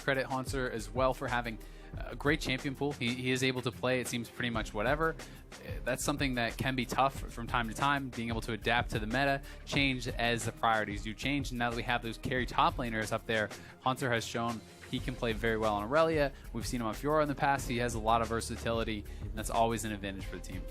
to credit Haunter as well for having a great champion pool. He is able to play, it seems, pretty much whatever. That's something that can be tough from time to time, being able to adapt to the meta, change as the priorities do change. And now that we have those carry top laners up there, Haunter has shown he can play very well on Aurelia. We've seen him on Fiora in the past. He has a lot of versatility, and that's always an advantage for the team.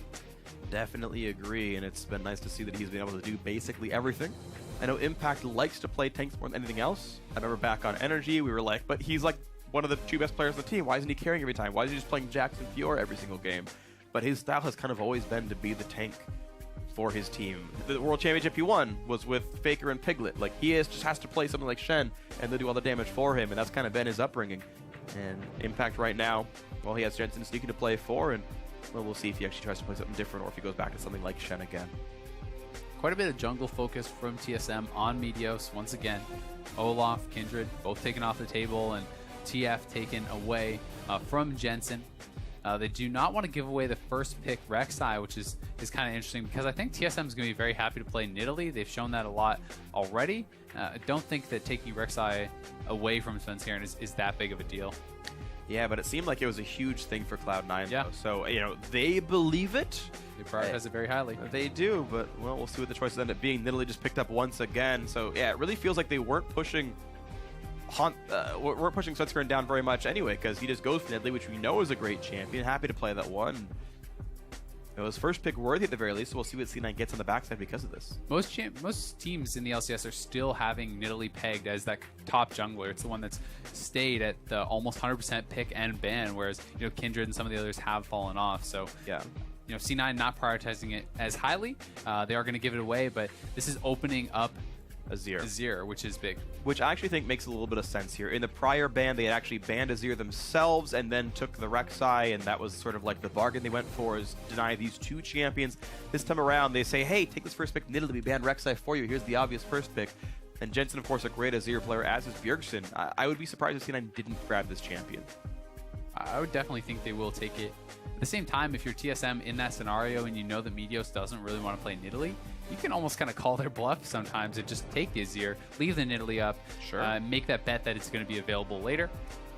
Definitely agree, and it's been nice to see that he's been able to do basically everything. I know Impact likes to play tanks more than anything else. I remember back on Energy, we were like, but he's like one of the 2 best players on the team. Why isn't he carrying every time? Why is he just playing Jax and Fiora every single game? But his style has kind of always been to be the tank for his team. The World Championship he won was with Faker and Piglet. Like, he just has to play something like Shen, and they'll do all the damage for him, and that's kind of been his upbringing. And Impact right now, well, he has Jensen sneaking to play 4, and well, we'll see if he actually tries to play something different or if he goes back to something like Shen again. Quite a bit of jungle focus from TSM on Meteos. Once again, Olaf, Kindred, both taken off the table, and TF taken away from Jensen. They do not want to give away the first pick Rek'Sai, which is kind of interesting because I think TSM is going to be very happy to play Nidalee. They've shown that a lot already. I don't think that taking Rek'Sai away from Svenskeren is that big of a deal. Yeah, but it seemed like it was a huge thing for Cloud9, yeah. though. So, you know, they believe it. They prioritize it very highly. They do, but, well, we'll see what the choices end up being. Nidalee just picked up once again. So, yeah, it really feels like they weren't pushing Svenskeren down very much anyway, because he just goes for Nidalee, which we know is a great champion. Happy to play that one. It was first pick worthy at the very least, so we'll see what C9 gets on the backside because of this. Most teams in the LCS are still having Nidalee pegged as that top jungler. It's the one that's stayed at the almost 100% pick and ban, whereas Kindred and some of the others have fallen off. So yeah, C9 not prioritizing it as highly. They are going to give it away, but this is opening up Azir, which is big. Which I actually think makes a little bit of sense here. In the prior ban, they had actually banned Azir themselves and then took the Rek'Sai, and that was sort of like the bargain they went for, is deny these 2 champions. This time around, they say, hey, take this first pick Nidalee, we banned Rek'Sai for you. Here's the obvious first pick. And Jensen, of course, a great Azir player, as is Bjergsen. I would be surprised if C9 didn't grab this champion. I would definitely think they will take it. At the same time, if you're TSM in that scenario and you know that Meteos doesn't really want to play Nidalee, you can almost kind of call their bluff sometimes and just take the Azir, leave the Nidalee up, make that bet that it's going to be available later.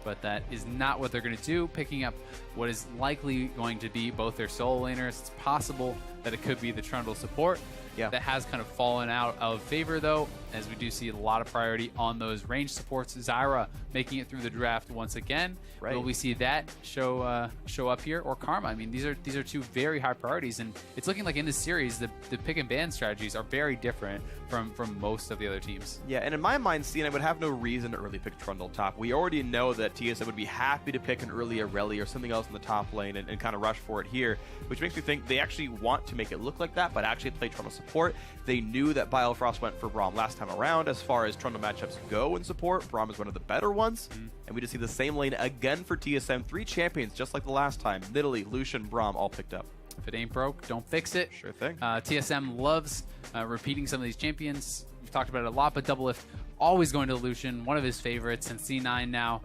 But that is not what they're going to do, picking up what is likely going to be both their solo laners. It's possible that it could be the Trundle support. Yeah. That has kind of fallen out of favor, though, as we do see a lot of priority on those range supports. Zyra making it through the draft once again. Right. Will we see that show up here, or Karma? I mean, these are 2 very high priorities, and it's looking like in this series the pick and ban strategies are very different from most of the other teams. Yeah, and in my mind, C9 would have no reason to early pick Trundle top. We already know that TSM would be happy to pick an early Aurelia or something else in the top lane and kind of rush for it here, which makes me think they actually want to make it look like that, but actually play Trundle support. They knew that Biofrost went for Braum last time around. As far as Trundle matchups go in support, Braum is one of the better ones. And we just see the same lane again for TSM. 3 champions, just like the last time. Nidalee, Lucian, Braum, all picked up. If it ain't broke, don't fix it. Sure thing. TSM loves repeating some of these champions. We've talked about it a lot, but Doublelift always going to Lucian, one of his favorites, and C9 now.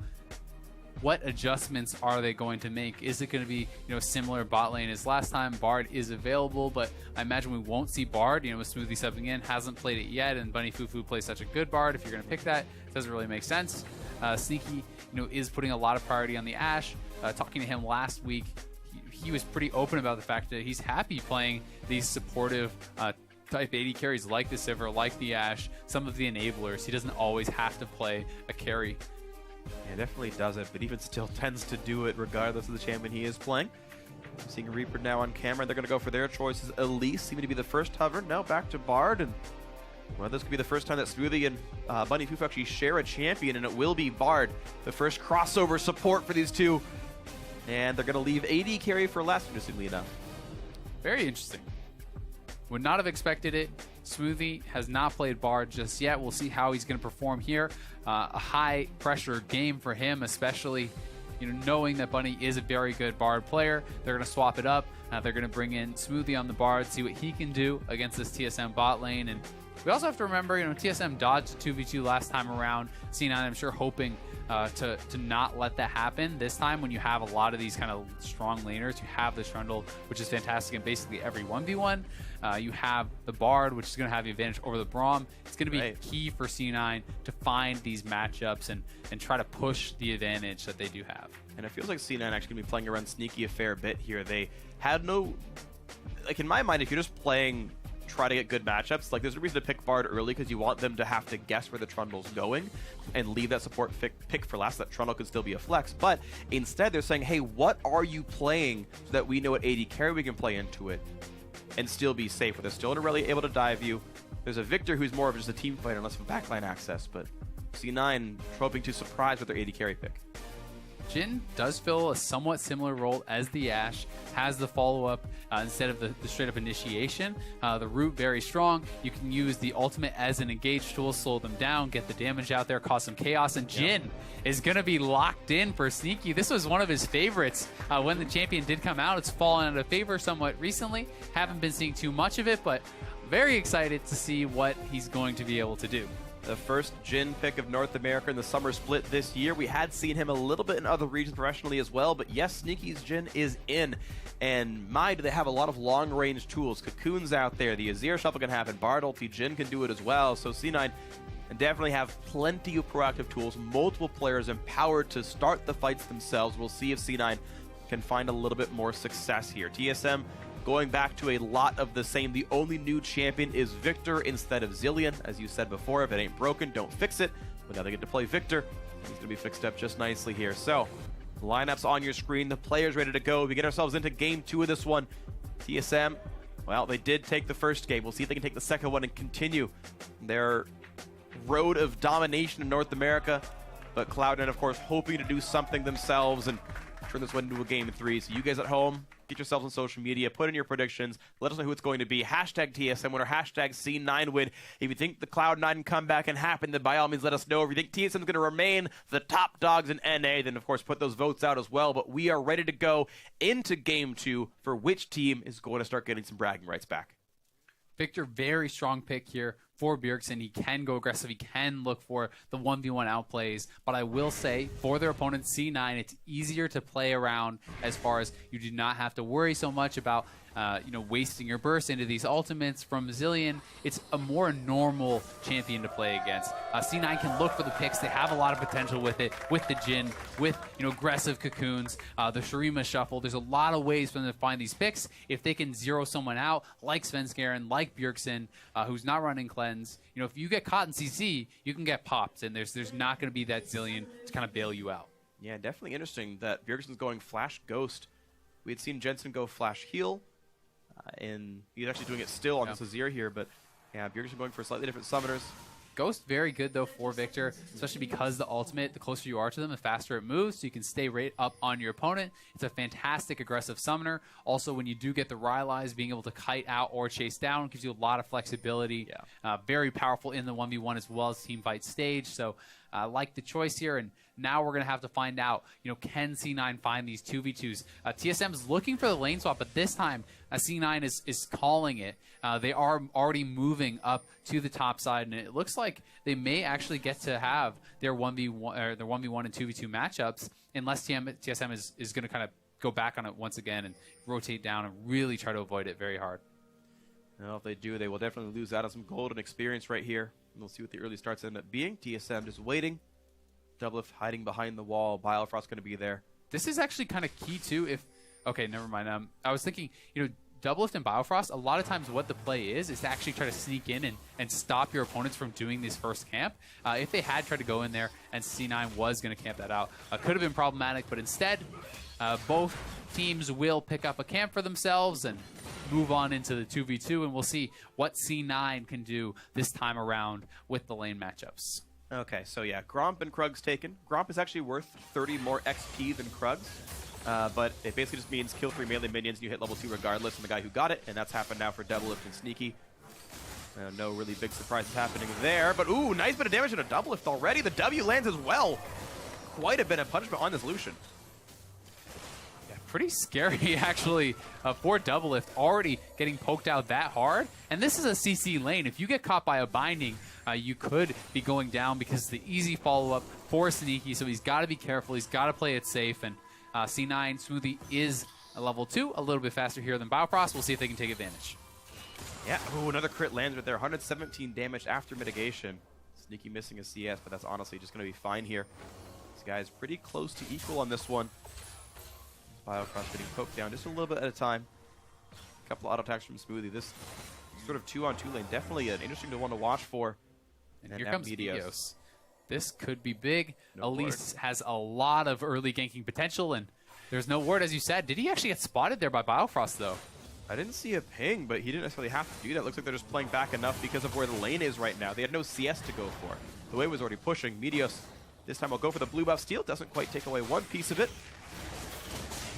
What adjustments are they going to make? Is it going to be similar bot lane as last time? Bard is available, but I imagine we won't see Bard. With Smoothie subbing in, hasn't played it yet, and Bunny Fufu plays such a good Bard. If you're going to pick that, it doesn't really make sense. Sneaky, is putting a lot of priority on the Ashe. Talking to him last week, he was pretty open about the fact that he's happy playing these supportive type 80 carries like the Sivir, like the Ashe, some of the enablers. He doesn't always have to play a carry. Yeah, definitely doesn't, but even still tends to do it regardless of the champion he is playing. Seeing Reaper now on camera, they're going to go for their choices. Elise seeming to be the first hover. Now back to Bard, and well, this could be the first time that Smoothie and Bunny Fufu actually share a champion, and it will be Bard, the first crossover support for these 2. And they're going to leave AD carry for last, interestingly enough. Very interesting. Would not have expected it. Smoothie has not played Bard just yet. We'll see how he's going to perform here. A high pressure game for him, especially knowing that Bunny is a very good Bard player. They're going to swap it up. They're going to bring in Smoothie on the Bard, see what he can do against this TSM bot lane. And we also have to remember, TSM dodged 2v2 last time around. C9, I'm sure, hoping to not let that happen. This time, when you have a lot of these kind of strong laners, you have the Trundle, which is fantastic in basically every 1v1. You have the Bard, which is going to have the advantage over the Braum. It's going to be key for C9 to find these matchups and try to push the advantage that they do have. And it feels like C9 actually going to be playing around Sneaky a fair bit here. They had no... Like, in my mind, if you're just playing... try to get good matchups, like there's a reason to pick Bard early because you want them to have to guess where the Trundle's going and leave that support pick for last. That Trundle could still be a flex, but instead they're saying, hey, what are you playing so that we know what AD carry we can play into it and still be safe, where they're still really able to dive you. There's a Victor who's more of just a team fighter and less of a backline access, but C9 hoping to surprise with their AD carry pick. Jhin does fill a somewhat similar role as the Ashe, has the follow-up instead of the straight-up initiation. The root very strong. You can use the ultimate as an engage tool, slow them down, get the damage out there, cause some chaos, and Jhin is going to be locked in for Sneaky. This was one of his favorites when the champion did come out. It's fallen out of favor somewhat recently. Haven't been seeing too much of it, but very excited to see what he's going to be able to do. The first Jhin pick of North America in the summer split this year. We had seen him a little bit in other regions professionally as well, but yes, Sneaky's Jhin is in. And my, do they have a lot of long-range tools. Cocoon's out there, the Azir Shuffle can happen, Bard ulti, Jhin can do it as well. So C9 definitely have plenty of proactive tools, multiple players empowered to start the fights themselves. We'll see if C9 can find a little bit more success here. TSM going back to a lot of the same. The only new champion is Victor instead of Zilean. As you said before, if it ain't broken, don't fix it. But now they get to play Victor. He's going to be fixed up just nicely here. So, lineups on your screen. The players ready to go. We get ourselves into game 2 of this one. TSM, well, they did take the first game. We'll see if they can take the second one and continue their road of domination in North America. But Cloud9, of course, hoping to do something themselves and turn this one into a game 3. So you guys at home, get yourselves on social media, put in your predictions, let us know who it's going to be. Hashtag TSM winner, hashtag C9 win. If you think the Cloud9 comeback can happen, then by all means let us know. If you think TSM is going to remain the top dogs in NA, then of course put those votes out as well. But we are ready to go into game 2 for which team is going to start getting some bragging rights back. Victor, very strong pick here for Bjergsen. He can go aggressive. He can look for the 1v1 outplays. But I will say, for their opponent, C9, it's easier to play around as far as you do not have to worry so much about wasting your burst into these ultimates from Zilean. It's a more normal champion to play against. C9 can look for the picks. They have a lot of potential with it, with the Jhin, with aggressive cocoons, the Shurima shuffle. There's a lot of ways for them to find these picks. If they can zero someone out, like Svenskeren, like Bjergsen, who's not running cleanse, if you get caught in CC, you can get popped, and there's not going to be that Zilean to kind of bail you out. Yeah, definitely interesting that Bjergsen's going Flash Ghost. We had seen Jensen go Flash Heal. And he's actually doing it still on this Azir here, but yeah, Bjergsen going for slightly different summoners. Ghost, very good though for Victor, especially because the ultimate, the closer you are to them, the faster it moves, so you can stay right up on your opponent. It's a fantastic aggressive summoner. Also, when you do get the Rylai's, being able to kite out or chase down gives you a lot of flexibility. Very powerful in the 1v1 as well as team fight stage, so I like the choice here, and now we're going to have to find out, can C9 find these 2v2s? TSM is looking for the lane swap, but this time C9 is calling it. They are already moving up to the top side, and it looks like they may actually get to have their 1v1 or their 1v1 and 2v2 matchups, unless TSM is going to kind of go back on it once again and rotate down and really try to avoid it very hard. Well, if they do, they will definitely lose out on some golden experience right here. And we'll see what the early starts end up being. TSM just waiting. Doublelift hiding behind the wall. Biofrost's going to be there. This is actually kind of key too. Okay, never mind. I was thinking, Doublelift and Biofrost, a lot of times what the play is to actually try to sneak in and stop your opponents from doing this first camp. If they had tried to go in there and C9 was going to camp that out, could have been problematic, but instead, both teams will pick up a camp for themselves and move on into the 2v2, and we'll see what C9 can do this time around with the lane matchups. Okay, so yeah, Gromp and Krug's taken. Gromp is actually worth 30 more XP than Krug's, but it basically just means kill 3 melee minions and you hit level 2 regardless from the guy who got it, and that's happened now for Doublelift and Sneaky. No really big surprises happening there, but ooh, nice bit of damage on a Doublelift already. The W lands as well. Quite a bit of punishment on this Lucian. Pretty scary, actually, for Doublelift, already getting poked out that hard. And this is a CC lane. If you get caught by a binding, you could be going down because of the easy follow-up for Sneaky, so he's got to be careful. He's got to play it safe, and C9 Smoothie is a level 2, a little bit faster here than Biofrost. We'll see if they can take advantage. Yeah, ooh, another crit lands right there. 117 damage after mitigation. Sneaky missing a CS, but that's honestly just going to be fine here. This guy's pretty close to equal on this one. Biofrost getting poked down just a little bit at a time. A couple auto attacks from Smoothie. This sort of 2-on-2 lane, definitely an interesting one to watch for. And here comes Medios. This could be big. No Elise has a lot of early ganking potential, and there's no word, as you said. Did he actually get spotted there by Biofrost, though? I didn't see a ping, but he didn't necessarily have to do that. Looks like they're just playing back enough because of where the lane is right now. They had no CS to go for. The wave was already pushing. Medios this time will go for the blue buff steal. Doesn't quite take away one piece of it.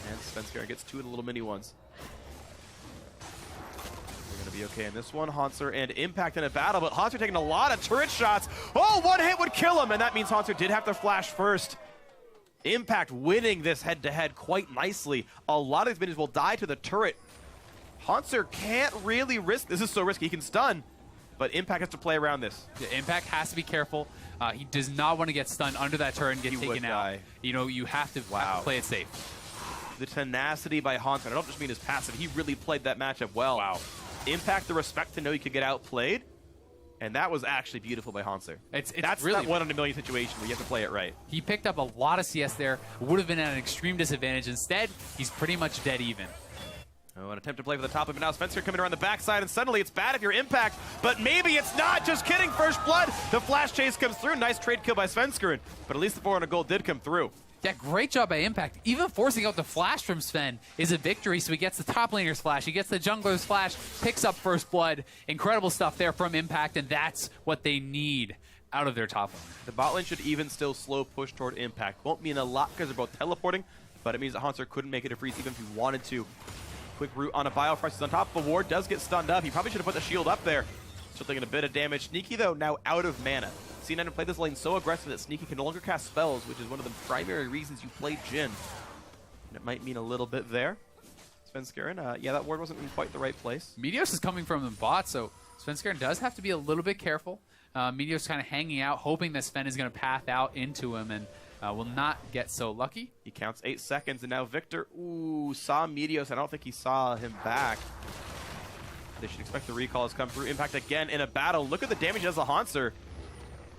And Svenskar gets 2 of the little mini ones. They're going to be okay in this one. Hanser and Impact in a battle, but Hanser taking a lot of turret shots. Oh, one hit would kill him, and that means Hanser did have to flash first. Impact winning this head-to-head quite nicely. A lot of these minions will die to the turret. Hanser can't really risk. This is so risky. He can stun, but Impact has to play around this. Yeah, Impact has to be careful. He does not want to get stunned under that turret and get taken out. You know, you have to play it safe. The tenacity by Hanser. I don't just mean his passive. He really played that matchup well. Wow. Impact the respect to know he could get outplayed, and that was actually beautiful by Hanser. That's really that 1 in a million situation where you have to play it right. He picked up a lot of CS there. Would have been at an extreme disadvantage. Instead, he's pretty much dead even. Oh, an attempt to play for the top of it now. Spencer coming around the backside, and suddenly it's bad if you're Impact, but maybe it's not. Just kidding. First blood. The flash chase comes through. Nice trade kill by Svenskeren, but at least the 400 gold did come through. Yeah, great job by Impact. Even forcing out the flash from Sven is a victory, so he gets the top laner's flash, he gets the jungler's flash, picks up first blood. Incredible stuff there from Impact, and that's what they need out of their top lane. The bot lane should even still slow push toward Impact. Won't mean a lot because they're both teleporting, but it means that Hanser couldn't make it a freeze even if he wanted to. Quick root on a Biofrost. He's on top of a ward, does get stunned up. He probably should have put the shield up there. Still taking a bit of damage. Sneaky, though, now out of mana. C9 played this lane so aggressive that Sneaky can no longer cast spells, which is one of the primary reasons you play Jhin. And it might mean a little bit there. Svenskeren, yeah, that ward wasn't in quite the right place. Medios is coming from the bot, so Svenskeren does have to be a little bit careful. Medios kind of hanging out, hoping that Sven is going to path out into him, and will not get so lucky. He counts 8 seconds, and now Victor, saw Medios. I don't think he saw him back. They should expect the recall has come through. Impact again in a battle. Look at the damage he does to Hanser.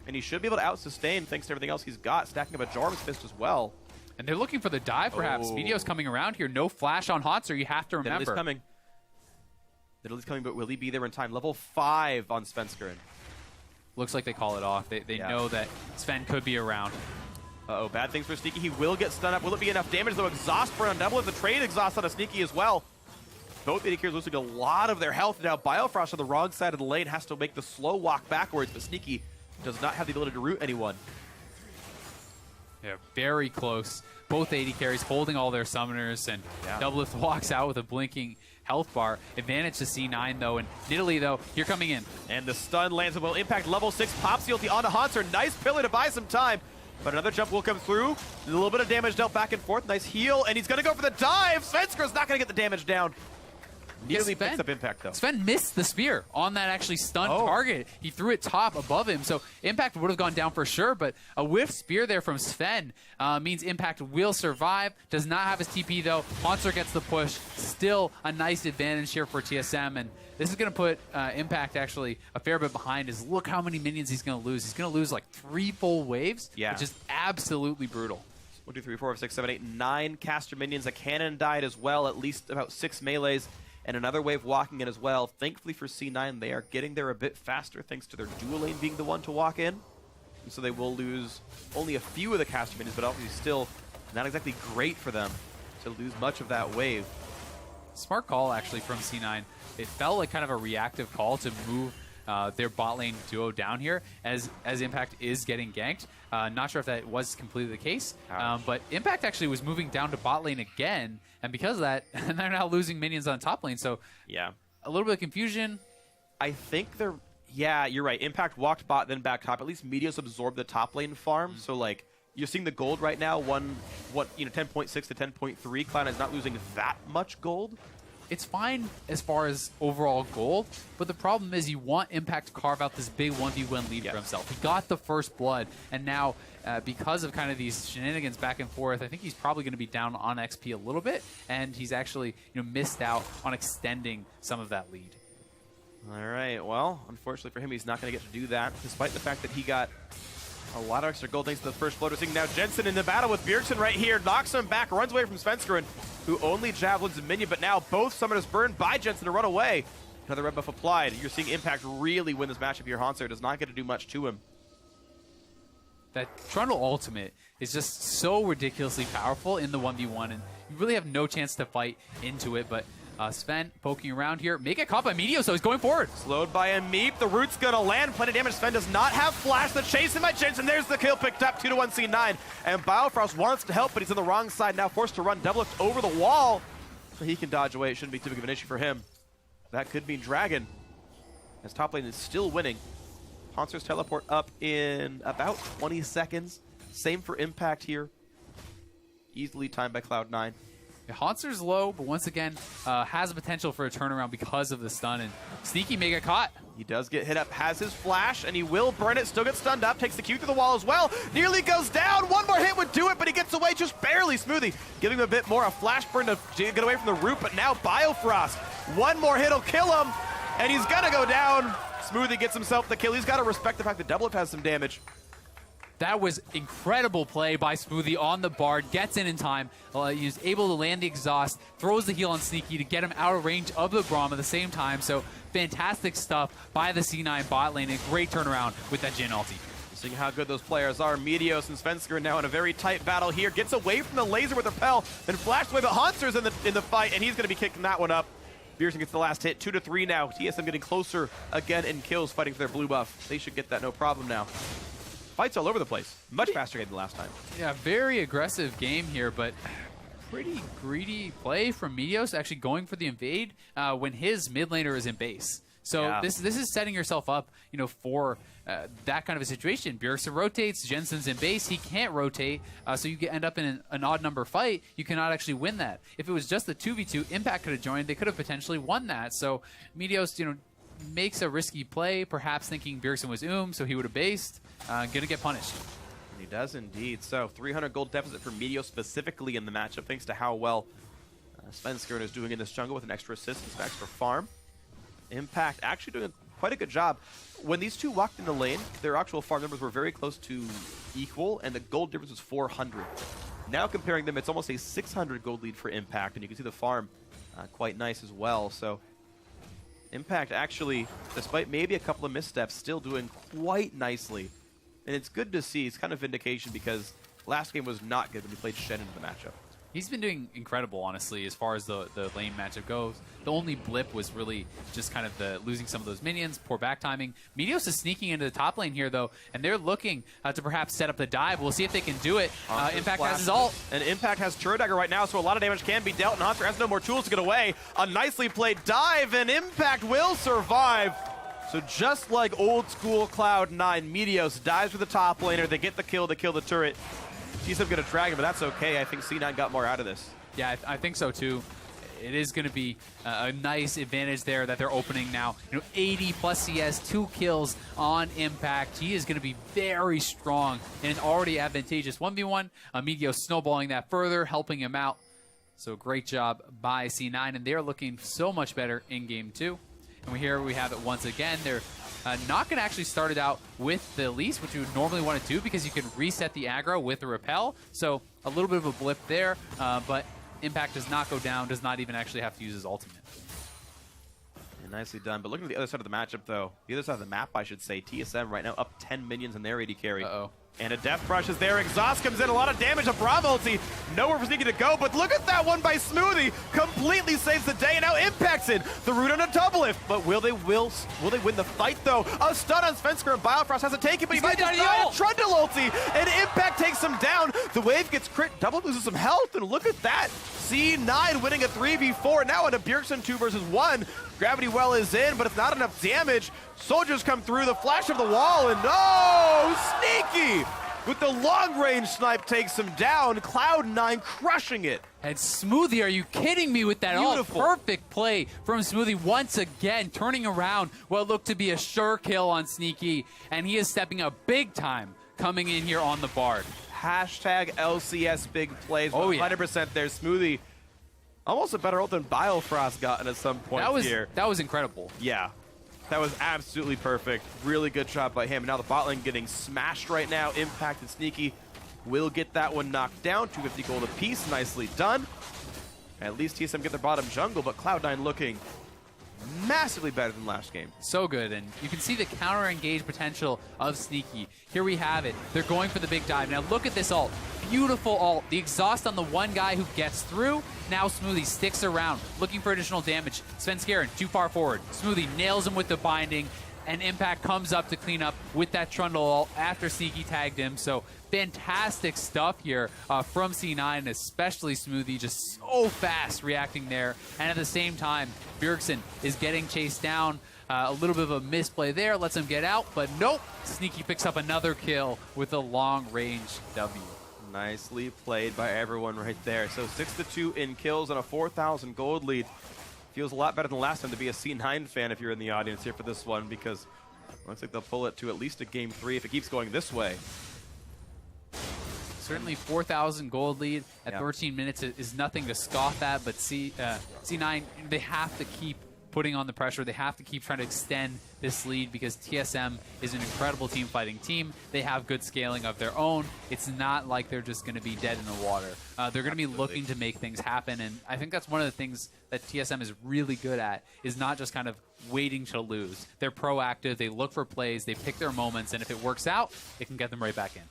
And he should be able to out-sustain thanks to everything else he's got, stacking up a Jarvan's Fist as well. And they're looking for the dive, perhaps. Medios coming around here. No flash on Hanser, you have to remember. Nidalee coming. Nidalee's coming, but will he be there in time? Level 5 on Svenskeren. Looks like they call it off. They know that Sven could be around. Uh-oh, bad things for Sneaky. He will get stunned up. Will it be enough damage, though? Exhaust burn on Double. The trade exhaust on a Sneaky as well. Both AD carries losing a lot of their health. Now Biofrost on the wrong side of the lane has to make the slow walk backwards, but Sneaky does not have the ability to root anyone. Yeah, very close. Both AD carries holding all their summoners, and Doublelift walks out with a blinking health bar. Advantage to C9, though, and Nidalee, though, you're coming in. And the stun lands and will impact level 6. Pops the ulti onto Hanser. Nice pillar to buy some time. But another jump will come through. A little bit of damage dealt back and forth. Nice heal, and he's going to go for the dive. Svensker's not going to get the damage down. Nearly picks up Impact, though. Sven missed the spear on that actually stunned target. He threw it top above him, so Impact would have gone down for sure, but a whiff spear there from Sven means Impact will survive. Does not have his TP, though. Hanser gets the push. Still a nice advantage here for TSM, and this is going to put Impact actually a fair bit behind. Is look how many minions he's going to lose. He's going to lose like 3 full waves, which is absolutely brutal. 1, 2, 3, 4, 5, 6, 7, 8, 9 caster minions. A cannon died as well, at least about 6 melees. And another wave walking in as well. Thankfully for C9, they are getting there a bit faster thanks to their dual lane being the one to walk in. And so they will lose only a few of the caster minions, but obviously still not exactly great for them to lose much of that wave. Smart call, actually, from C9. It felt like kind of a reactive call to move their bot lane duo down here as Impact is getting ganked. Not sure if that was completely the case, but Impact actually was moving down to bot lane again, and because of that, they're now losing minions on top lane. So yeah, a little bit of confusion. I think they're, yeah, you're right. Impact walked bot, then back top. At least Medios absorbed the top lane farm, so like you're seeing the gold right now. 10.6 to 10.3. Cloud is not losing that much gold. it's fine as far as overall gold, but the problem is you want Impact to carve out this big 1v1 lead for himself. He got the first blood, and now because of kind of these shenanigans back and forth, I think he's probably going to be down on XP a little bit, and he's actually missed out on extending some of that lead. All right, well, unfortunately for him, he's not going to get to do that, despite the fact that he got a lot of extra gold thanks to the first floater. Seeing now Jensen in the battle with Bjergsen right here, knocks him back, runs away from Svenskeren, who only javelins a minion, but now both summoners burned by Jensen to run away. Another red buff applied. You're seeing Impact really win this matchup here. Hanser does not get to do much to him. That Trundle ultimate is just so ridiculously powerful in the 1v1, and you really have no chance to fight into it, but Sven poking around here. Make it caught by Meteor, so he's going forward. Slowed by a Meep. The root's going to land. Plenty of damage. Sven does not have flash. The chase in by Jensen. There's the kill picked up. 2-1 C9. And Biofrost wants to help, but he's on the wrong side. Now forced to run double lift over the wall. So he can dodge away. It shouldn't be too big of an issue for him. That could mean Dragon, as top lane is still winning. Hanser's teleport up in about 20 seconds. Same for Impact here. Easily timed by Cloud9. Hanser's low, but once again, has a potential for a turnaround because of the stun, and Sneaky may get caught. He does get hit up, has his flash, and he will burn it, still gets stunned up, takes the Q through the wall as well, nearly goes down, one more hit would do it, but he gets away just barely. Smoothie giving him a bit more, a flash burn to get away from the root, but now Biofrost, one more hit will kill him, and he's gonna go down. Smoothie gets himself the kill. He's gotta respect the fact that Doublelift has some damage. That was incredible play by Smoothie on the Bard, gets in time, he's able to land the exhaust, throws the heal on Sneaky to get him out of range of the Braum at the same time, so fantastic stuff by the C9 bot lane, and great turnaround with that Jhin ulti. Seeing how good those players are, Meteos and Svenskeren now in a very tight battle here, gets away from the laser with Repel, then flashed away, but Hanser's in the fight, and he's going to be kicking that one up. Bjergsen gets the last hit, 2-3 now. TSM getting closer again in kills, fighting for their blue buff. They should get that no problem now. Fights all over the place. Much faster game than last time. Yeah, very aggressive game here, but pretty greedy play from Meteos, actually going for the invade when his mid laner is in base. So this is setting yourself up, for that kind of a situation. Bjergsen rotates, Jensen's in base, he can't rotate, so you end up in an odd number fight. You cannot actually win that. If it was just the 2v2, Impact could have joined, they could have potentially won that. So Meteos, makes a risky play, perhaps thinking Bjergsen was so he would have based. Gonna get punished. And he does indeed. So 300 gold deficit for Meteos specifically in the matchup, thanks to how well Svenskeren is doing in this jungle with an extra assist and stacks for farm. Impact actually doing quite a good job. When these two walked in the lane, their actual farm numbers were very close to equal, and the gold difference was 400. Now comparing them, it's almost a 600 gold lead for Impact, and you can see the farm quite nice as well. So Impact actually, despite maybe a couple of missteps, still doing quite nicely. And it's good to see. It's kind of vindication because last game was not good when we played Shen into the matchup. He's been doing incredible, honestly, as far as the lane matchup goes. The only blip was really just kind of the losing some of those minions, poor back timing. Meteos is sneaking into the top lane here, though, and they're looking to perhaps set up the dive. We'll see if they can do it. Impact has his ult. And Impact has Turret Dagger right now, so a lot of damage can be dealt, and Hanser has no more tools to get away. A nicely played dive, and Impact will survive. So just like old school Cloud9, Meteos dives for the top laner. They get the kill, they kill the turret. TSM gonna drag him, but that's okay. I think C9 got more out of this. Yeah, I think so too. It is going to be a nice advantage there that they're opening now. 80 plus CS, 2 kills on Impact. He is going to be very strong in an already advantageous 1v1. Meteos snowballing that further, helping him out. So great job by C9, and they're looking so much better in game 2. And here we have it once again. They're not going to actually start it out with the Elise, which you would normally want to do because you can reset the aggro with the Repel. So a little bit of a blip there, but Impact does not go down, does not even actually have to use his ultimate. Yeah, nicely done. But looking at the other side of the matchup, though, the other side of the map, I should say, TSM right now up 10 minions in their AD carry. And a Death Rush is there. Exhaust comes in. A lot of damage. A Braum ulti. Nowhere for Sneaky to go. But look at that one by Smoothie. Completely saves the day. And now Impact's in. The root on a double lift. But will they win the fight, though? A stun on Svenskeren. Biofrost has to take it, but he might just die. Trundle ulti. And Impact takes him down. The wave gets crit. Double loses some health. And look at that. C9 winning a 3v4. Now in a Bjergsen 2 versus 1. Gravity Well is in, but it's not enough damage. Soldiers come through, the flash of the wall, and oh, Sneaky with the long-range snipe takes him down. Cloud9 crushing it. And Smoothie, are you kidding me with that Beautiful. Perfect play from Smoothie once again, turning around what looked to be a sure kill on Sneaky, and he is stepping up big time coming in here on the Bard. Hashtag LCS big plays. Oh, yeah. 100% there. Smoothie, almost a better ult than Biofrost gotten at some point here. That was incredible. Yeah, that was absolutely perfect. Really good shot by him. Now the bot lane getting smashed right now. Impact and Sneaky will get that one knocked down. 250 gold apiece. Nicely done. At least TSM get their bottom jungle, but Cloud9 looking massively better than last game. So good, and you can see the counter-engage potential of Sneaky. Here we have it. They're going for the big dive. Now look at this ult. Beautiful ult. The exhaust on the one guy who gets through. Now Smoothie sticks around, looking for additional damage. Svenskeren too far forward. Smoothie nails him with the binding, and Impact comes up to clean up with that Trundle ult after Sneaky tagged him. So fantastic stuff here from C9, especially Smoothie, just so fast reacting there. And at the same time, Bjergsen is getting chased down. A little bit of a misplay there, lets him get out, but nope. Sneaky picks up another kill with a long-range W. Nicely played by everyone right there. So 6-2 in kills and a 4,000 gold lead. Feels a lot better than last time to be a C9 fan if you're in the audience here for this one, because it looks like they'll pull it to at least a game 3 if it keeps going this way. Certainly 4,000 gold lead at 13 minutes is nothing to scoff at, but C9, they have to keep putting on the pressure. They have to keep trying to extend this lead because TSM is an incredible team fighting team. They have good scaling of their own. It's not like they're just going to be dead in the water. They're going to be looking to make things happen, and I think that's one of the things that TSM is really good at, is not just kind of waiting to lose. They're proactive. They look for plays. They pick their moments, and if it works out, it can get them right back in.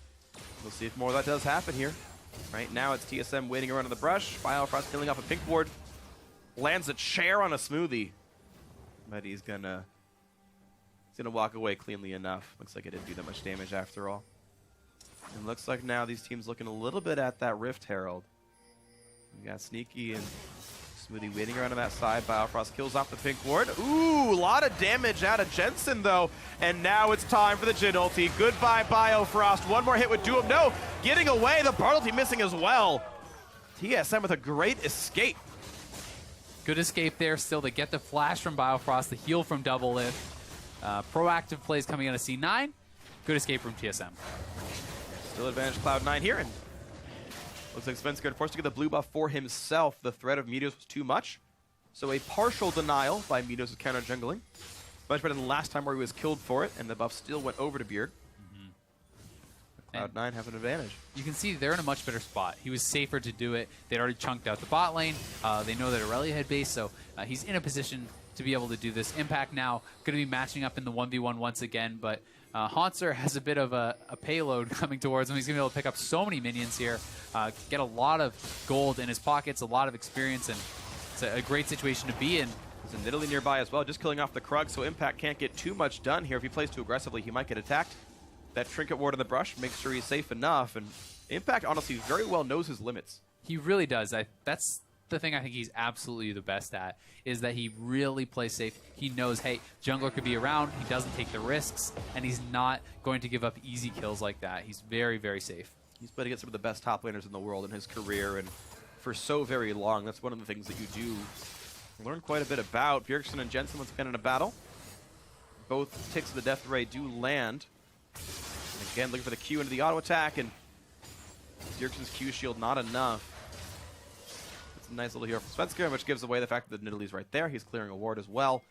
We'll see if more of that does happen here. Right now, it's TSM waiting around in the brush. Biofrost killing off a pink ward. Lands a chair on a Smoothie. But he's gonna walk away cleanly enough. Looks like it didn't do that much damage after all. And looks like now these teams looking a little bit at that Rift Herald. We got Sneaky and Smoothie waiting around on that side. Biofrost kills off the pink ward. Ooh, a lot of damage out of Jensen though. And now it's time for the Jhin ulti. Goodbye Biofrost. One more hit would do him. No, getting away. The Bard ulti missing as well. TSM with a great escape. Good escape there still to get the flash from Biofrost, the heal from Doublelift. Proactive plays coming out of C9. Good escape from TSM. Still advantage Cloud9 here, and looks like Svenskeren forced to get the blue buff for himself. The threat of Meteos was too much, so a partial denial by Meteos' counter jungling. Much better than last time where he was killed for it, and the buff still went over to Bjerg. Cloud9 have an advantage. You can see they're in a much better spot. He was safer to do it. They'd already chunked out the bot lane. They know that Aurelia had base, so he's in a position to be able to do this. Impact now going to be matching up in the 1v1 once again, but Hauntzer has a bit of a payload coming towards him. He's going to be able to pick up so many minions here, get a lot of gold in his pockets, a lot of experience, and it's a great situation to be in. There's a Nidalee nearby as well, just killing off the Krug, so Impact can't get too much done here. If he plays too aggressively, he might get attacked. That Trinket Ward in the brush makes sure he's safe enough, and Impact honestly very well knows his limits. He really does. That's the thing I think he's absolutely the best at, is that he really plays safe. He knows, hey, jungler could be around, he doesn't take the risks, and he's not going to give up easy kills like that. He's very, very safe. He's played against some of the best top laners in the world in his career, and for so very long, that's one of the things that you do learn quite a bit about. Bjergsen and Jensen once again in a battle. Both ticks of the death ray do land. And again, looking for the Q into the auto attack, and Bjergsen's Q shield not enough. It's a nice little hero from Svenskeren, which gives away the fact that Nidalee's right there. He's clearing a ward as well.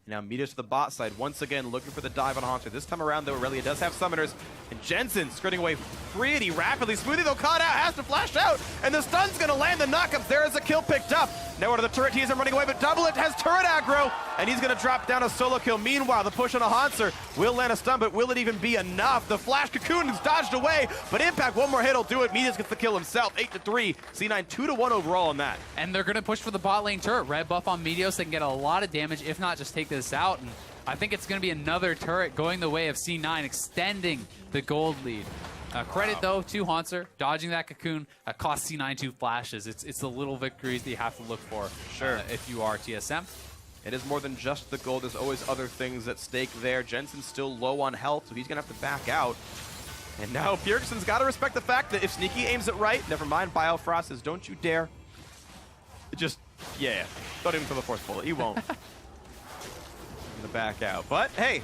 And now Meteos to the bot side, once again looking for the dive on Haunter. This time around, though, Aurelia does have summoners. And Jensen skirting away pretty rapidly. Smoothie, though, caught out, has to flash out. And the stun's going to land the knockups. There is a kill picked up. Now to the turret, he's running away, but Doublelift has turret aggro. And he's going to drop down a solo kill. Meanwhile, the push on a Haunter will land a stun, but will it even be enough? The flash cocoon is dodged away, but Impact, one more hit will do it. Meteos gets the kill himself, 8-3. C9 2-1 overall on that. And they're going to push for the bot lane turret. Red buff on Meteos. They can get a lot of damage, if not just take this out. And I think it's going to be another turret going the way of C9, extending the gold lead. Credit, though, to Haunter. Dodging that cocoon cost C9 2 flashes. It's the little victories that you have to look for if you are TSM. It is more than just the gold. There's always other things at stake there. Jensen's still low on health, so he's going to have to back out. And now Bjergsen's got to respect the fact that if Sneaky aims it right, never mind, Biofrost says, don't you dare. Just, yeah, don't even throw the fourth bullet. He won't. Gonna back out. But hey,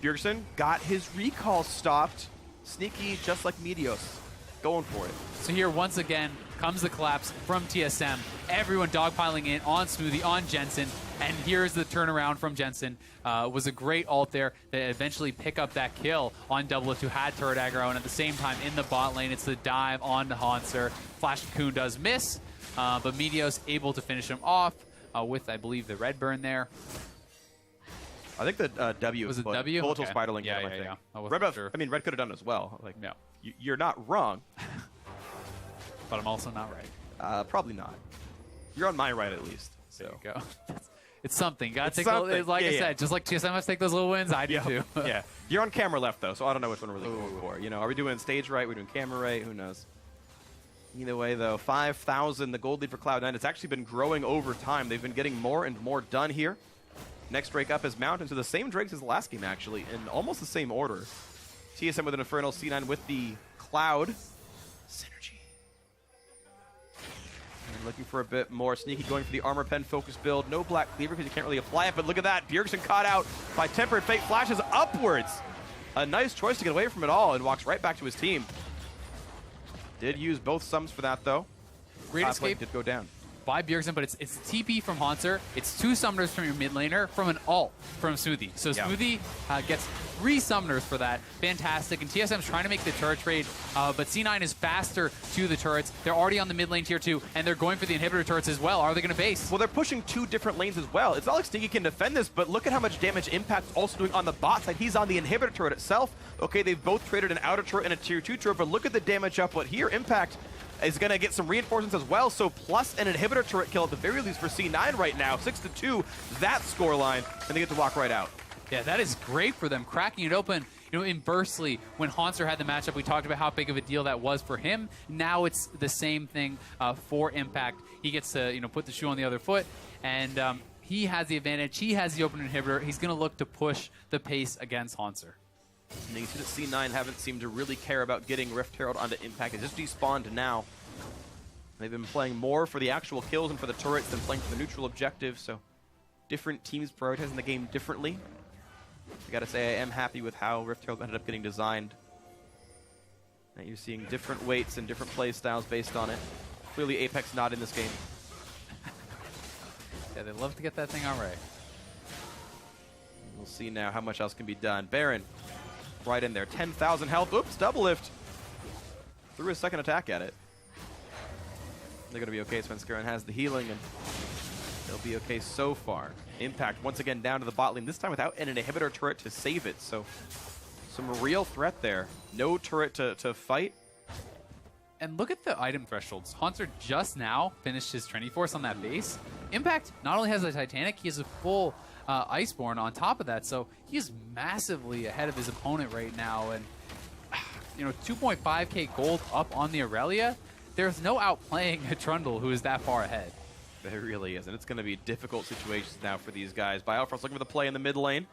Bjergsen got his recall stopped. Sneaky, just like Meteos, going for it. So here, once again, comes the collapse from TSM. Everyone dogpiling in on Smoothie, on Jensen. And here's the turnaround from Jensen. Was a great ult there that eventually pick up that kill on Doublelift, who had turret aggro. And at the same time, in the bot lane, it's the dive on Hanser. Flash Cocoon does miss, but Meteos able to finish him off with, I believe, the red burn there. I think the W was it put W? Volatile Okay. Spiderling Yeah, him, I yeah, think. yeah. I wasn't sure. I mean, Red could have done as well. Like, Yeah. You're not wrong. But I'm also not right. Probably not. You're on my right at least. There So. you go. It's something. Gotta It's take something. like Yeah, I yeah. said, just like TSM has to take those little wins, I do Yeah. too. Yeah. You're on camera left though, so I don't know which one we're really going for. You know, are we doing stage right? We're doing camera right? Who knows? Either way though, 5,000, the gold lead for Cloud9. It's actually been growing over time. They've been getting more and more done here. Next Drake up is Mountain, so the same Drakes as the last game actually, in almost the same order. TSM with an Infernal, C9 with the Cloud. Synergy. And looking for a bit more. Sneaky going for the Armor Pen focus build. No Black Cleaver because you can't really apply it, but look at that. Bjergsen caught out by Tempered Fate. Flashes upwards. A nice choice to get away from it all and walks right back to his team. Did use both sums for that though. Great Top lane escape did go down. by Bjergsen, but it's TP from Hanser. It's 2 summoners from your mid laner from an ult from Smoothie. So Yeah. Smoothie gets 3 summoners for that. Fantastic. And TSM's trying to make the turret trade, but C9 is faster to the turrets. They're already on the mid lane tier 2, and they're going for the inhibitor turrets as well. Are they going to base? Well, they're pushing 2 different lanes as well. It's not like Sneaky can defend this, but look at how much damage Impact's also doing on the bot side. He's on the inhibitor turret itself. Okay, they've both traded an outer turret and a tier 2 turret, but look at the damage up. What here, Impact is going to get some reinforcements as well, so plus an inhibitor turret kill at the very least for C9 right now. 6-2, that scoreline, and they get to walk right out. Yeah, that is great for them, cracking it open. You know, inversely, when Hanser had the matchup, we talked about how big of a deal that was for him. Now it's the same thing for Impact. He gets to, you know, put the shoe on the other foot, and he has the advantage. He has the open inhibitor. He's going to look to push the pace against Hanser. And you see that C9 haven't seemed to really care about getting Rift Herald onto Impact. It just despawned now. They've been playing more for the actual kills and for the turrets than playing for the neutral objective, so different teams prioritizing the game differently. I gotta say, I am happy with how Rift Herald ended up getting designed. Now you're seeing different weights and different play styles based on it. Clearly Apex not in this game. Yeah, they love to get that thing all right. We'll see now how much else can be done. Baron, right in there. 10,000 health. Oops, double lift. Threw a second attack at it. They're going to be okay. Svenskeren has the healing, and they'll be okay so far. Impact once again down to the bot lane, this time without an inhibitor turret to save it. So some real threat there. No turret to fight. And look at the item thresholds. Hanser just now finished his Trinity Force on that base. Impact not only has a Titanic, he has a full Iceborne on top of that. So he is massively ahead of his opponent right now. And, you know, 2.5k gold up on the Aurelia. There's no outplaying a Trundle who is that far ahead. There really is, and it's going to be difficult situations now for these guys. Biofrost looking for the play in the mid lane,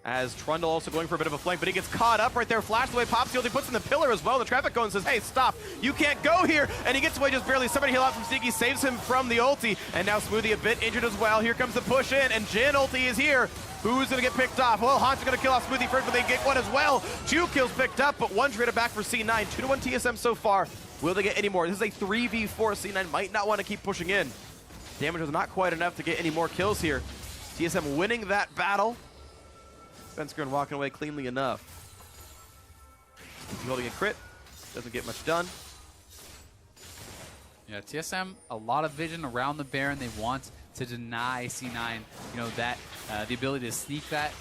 as Trundle also going for a bit of a flank, but he gets caught up right there. Flash away, pops the ult, he puts in the pillar as well. The traffic cone says, hey, stop, you can't go here, and he gets away just barely. Somebody heal out from Sneaky, saves him from the ulti, and now Smoothie a bit injured as well. Here comes the push in, and Jin ulti is here. Who's going to get picked off? Well, Han's going to kill off Smoothie first, but they get one as well. 2 kills picked up, but 1 traded back for C9. 2-1 TSM so far. Will they get any more? This is a 3v4. C9 might not want to keep pushing in. Damage was not quite enough to get any more kills here. TSM winning that battle. Svenskeren walking away cleanly enough. Holding a crit. Doesn't get much done. Yeah, TSM, a lot of vision around the Baron. They want to deny C9, you know, that the ability to sneak that.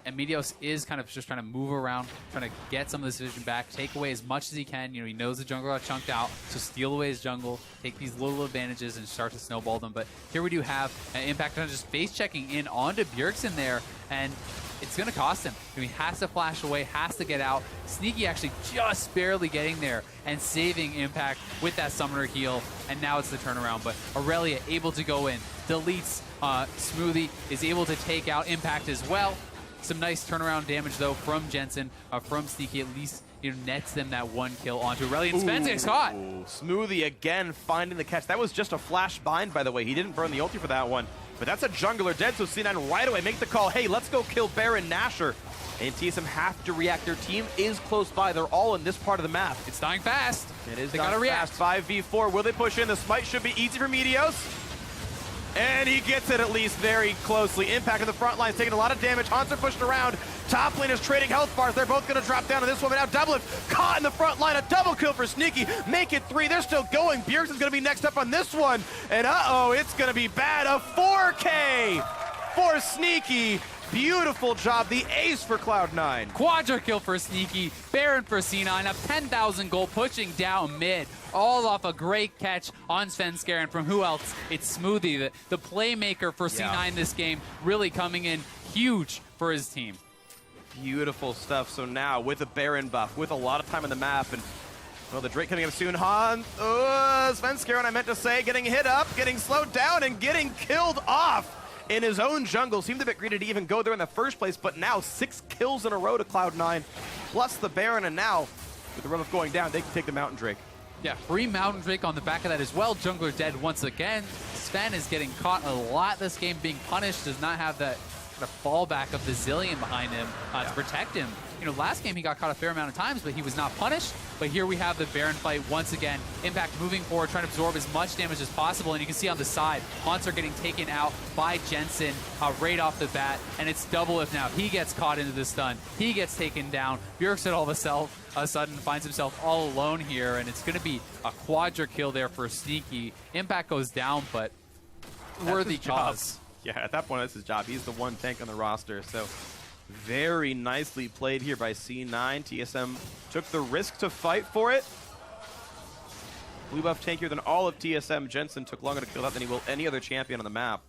And Meteos is kind of just trying to move around, trying to get some of this vision back, take away as much as he can. You know, he knows the jungle got chunked out, so steal away his jungle, take these little advantages and start to snowball them. But here we do have an Impact on just base checking in onto Bjergsen there, and it's going to cost him. He has to flash away, has to get out. Sneaky actually just barely getting there and saving Impact with that summoner heal, and now it's the turnaround. But Aurelia able to go in, deletes Smoothie, is able to take out Impact as well. Some nice turnaround damage, though, from Jensen, from Sneaky. At least, nets them that 1 kill onto Aurelion. Sven gets caught. Smoothie again finding the catch. That was just a flash bind, by the way. He didn't burn the ulti for that one. But that's a jungler dead, so C9 right away make the call. Hey, let's go kill Baron Nashor. And TSM have to react. Their team is close by. They're all in this part of the map. It's dying fast. It is. They gotta react. 5v4. Will they push in? The smite should be easy for Meteos. And he gets it at least very closely. Impact in the front line is taking a lot of damage. Hunter pushed around. Top lane is trading health bars. They're both going to drop down on this one. But now Doublelift caught in the front line. A double kill for Sneaky. Make it 3. They're still going. Bjergsen's going to be next up on this one. And uh-oh, it's going to be bad. A 4K for Sneaky. Beautiful job. The ace for Cloud9. Quadra kill for Sneaky. Baron for C9. Up 10,000 gold, pushing down mid. All off a great catch on Svenskeren from who else? It's Smoothie, the playmaker for C9 this game. Really coming in huge for his team. Beautiful stuff. So now with a Baron buff, with a lot of time on the map, and well, the Drake coming up soon. Svenskeren, I meant to say, getting hit up, getting slowed down, and getting killed off in his own jungle. Seemed a bit greedy to even go there in the first place, but now 6 kills in a row to Cloud9, plus the Baron, and now with the run of going down, they can take the Mountain Drake. Yeah, free Mountain Drake on the back of that as well. Jungler dead once again. Sven is getting caught a lot this game, being punished, does not have that kind of fallback of the Zillion behind him to protect him. Last game he got caught a fair amount of times, but he was not punished. But here we have the Baron fight once again. Impact moving forward, trying to absorb as much damage as possible. And you can see on the side, Haunts are getting taken out by Jensen right off the bat. And it's Doublelift now. He gets caught into the stun. He gets taken down. Bjergsen all of a sudden finds himself all alone here. And it's going to be a quadra kill there for Sneaky. Impact goes down, but worthy cause. Yeah, at that point, that's his job. He's the one tank on the roster. So very nicely played here by C9. TSM took the risk to fight for it. Blue buff tankier than all of TSM. Jensen took longer to kill that than he will any other champion on the map.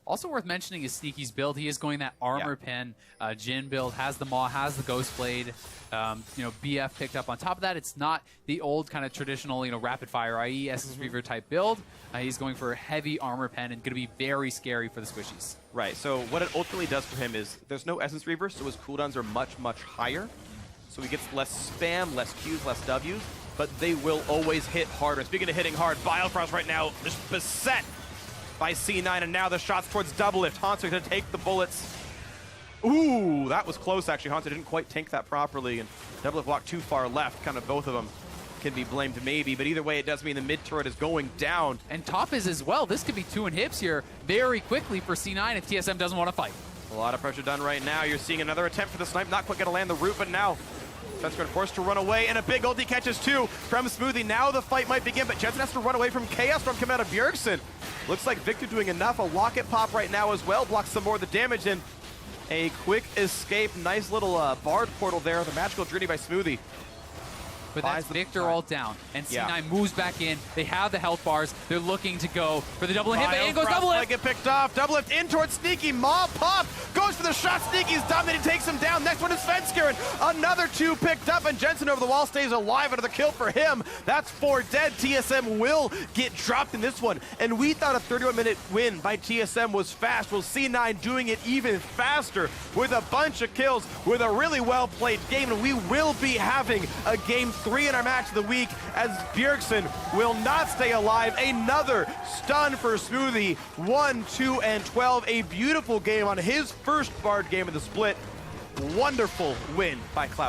Also worth mentioning is Sneaky's build. He is going that armor pen Jhin build, has the Maw, has the Ghost Blade. BF picked up on top of that. It's not the old kind of traditional, rapid fire, i.e. Essence Reaver type build. He's going for a heavy armor pen and going to be very scary for the squishies. Right, so what it ultimately does for him is there's no Essence Reaver, so his cooldowns are much, much higher. So he gets less spam, less Qs, less Ws, but they will always hit harder. Speaking of hitting hard, Biofrost right now is beset by C9, and now the shots towards Doublelift. Haunter going to take the bullets. Ooh, that was close, actually. Haunter didn't quite tank that properly, and Doublelift walked too far left. Kind of both of them can be blamed maybe, but either way, it does mean the mid turret is going down. And top is as well. This could be 2 inhibs here very quickly for C9 if TSM doesn't want to fight. A lot of pressure done right now. You're seeing another attempt for the snipe. Not quite going to land the root, but now Svenskeren forced to run away, and a big ulti catches too from Smoothie. Now the fight might begin, but Jensen has to run away from Chaos Storm coming out of Bjergsen. Looks like Victor doing enough. A locket pop right now as well. Blocks some more of the damage, and a quick escape. Nice little bard portal there. The magical journey by Smoothie. But that's Victor all down, and C9 moves back in. They have the health bars. They're looking to go for the double hit, but in goes Doublelift. Get picked off. Doublelift in towards Sneaky. Maw pop. Goes for the shot. Sneaky's done, then he takes him down. Next one is Svenskeren. Another 2 picked up, and Jensen over the wall stays alive. Another kill for him. That's 4 dead. TSM will get dropped in this one, and we thought a 31-minute win by TSM was fast. Well, C9 doing it even faster with a bunch of kills, with a really well-played game, and we will be having a game 3 in our match of the week as Bjergsen will not stay alive. Another stun for Smoothie. 1, 2, and 12. A beautiful game on his first Bard game of the split. Wonderful win by Cloud.